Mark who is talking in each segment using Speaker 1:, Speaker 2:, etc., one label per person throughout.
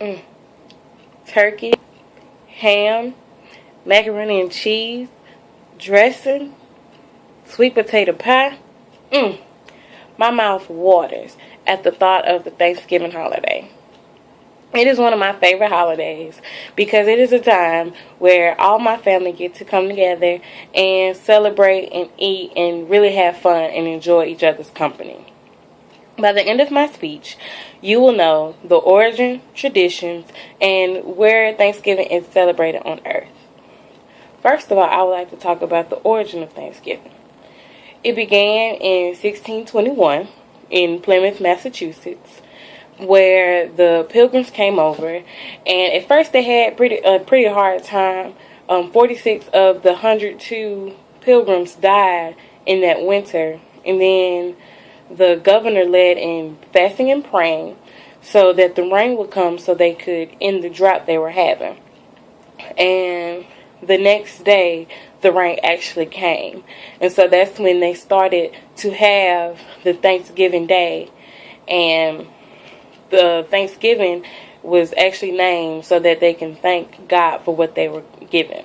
Speaker 1: Mm. Turkey, ham, macaroni and cheese, dressing, sweet potato pie. Mm. My mouth waters at the thought of the Thanksgiving holiday. It is one of my favorite holidays because it is a time where all my family get to come together and celebrate and eat and really have fun and enjoy each other's company. By the end of my speech, you will know the origin, traditions, and where Thanksgiving is celebrated on earth. First of all, I would like to talk about the origin of Thanksgiving. It began in 1621 in Plymouth, Massachusetts, where the Pilgrims came over, and at first they had a pretty hard time. 46 of the 102 Pilgrims died in that winter, and then the governor led in fasting and praying so that the rain would come so they could end the drought they were having. And the next day, the rain actually came, and so that's when they started to have the Thanksgiving Day, and the Thanksgiving was actually named so that they can thank God for what they were given.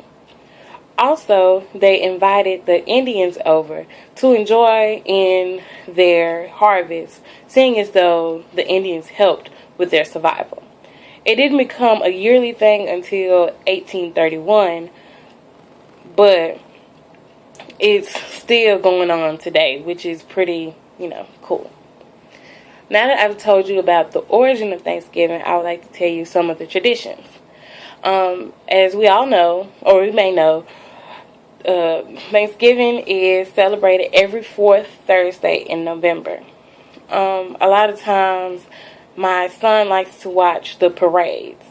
Speaker 1: Also, they invited the Indians over to enjoy in their harvest, seeing as though the Indians helped with their survival. It didn't become a yearly thing until 1831, but it's still going on today, which is pretty, cool. Now that I've told you about the origin of Thanksgiving, I would like to tell you some of the traditions. As we all know, or we may know, Thanksgiving is celebrated every fourth Thursday in November. A lot of times, my son likes to watch the parades,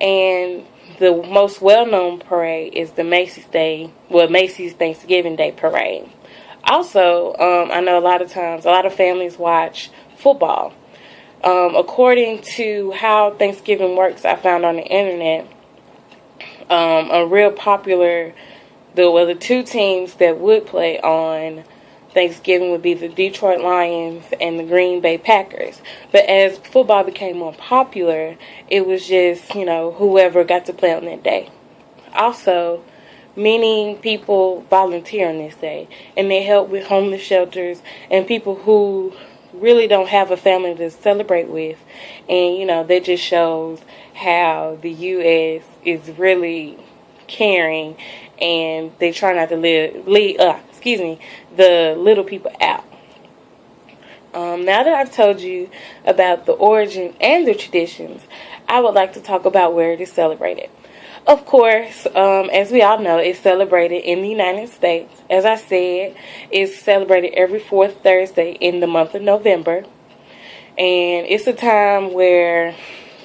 Speaker 1: and the most well-known parade is the Macy's Thanksgiving Day Parade. Also, I know a lot of times, a lot of families watch football. According to how Thanksgiving works, I found on the internet, the two teams that would play on Thanksgiving would be the Detroit Lions and the Green Bay Packers. But as football became more popular, it was just, whoever got to play on that day. Also, many people volunteer on this day, and they help with homeless shelters and people who really don't have a family to celebrate with. And, that just shows how the U.S. is really caring, and they try not to leave the little people out. Now that I've told you about the origin and the traditions, I would like to talk about where it is celebrated. Of course, as we all know, it's celebrated in the United States. As I said, it's celebrated every fourth Thursday in the month of November. And it's a time where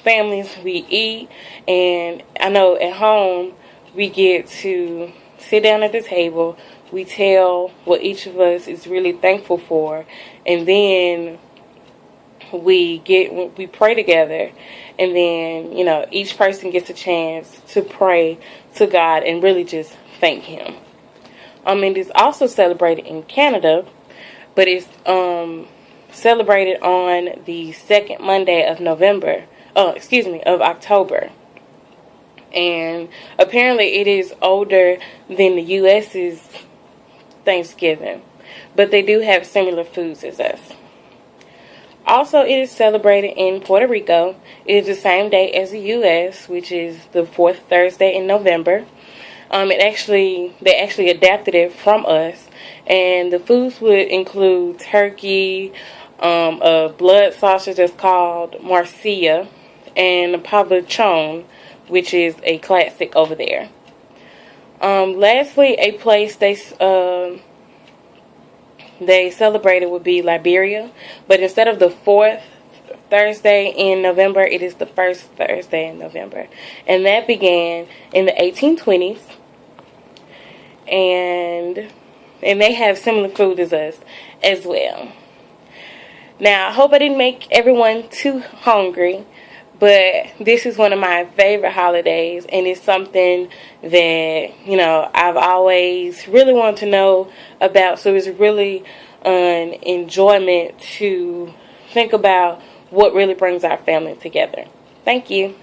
Speaker 1: families, we eat, and I know at home we get to sit down at the table. We tell what each of us is really thankful for, and then we pray together, and then each person gets a chance to pray to God and really just thank Him. It is also celebrated in Canada, but it's celebrated on the second Monday of October. And apparently it is older than the U.S.'s Thanksgiving, but they do have similar foods as us. Also, it is celebrated in Puerto Rico. It is the same day as the U.S., which is the fourth Thursday in November. They actually adapted it from us, and the foods would include turkey, a blood sausage that's called morcilla, and a pabellón, which is a classic over there. Lastly, a place they celebrated would be Liberia, but instead of the fourth Thursday in November, it is the first Thursday in November, and that began in the 1820s, and they have similar food as us as well. Now, I hope I didn't make everyone too hungry, but this is one of my favorite holidays, and it's something that, I've always really wanted to know about. So it's really an enjoyment to think about what really brings our family together. Thank you.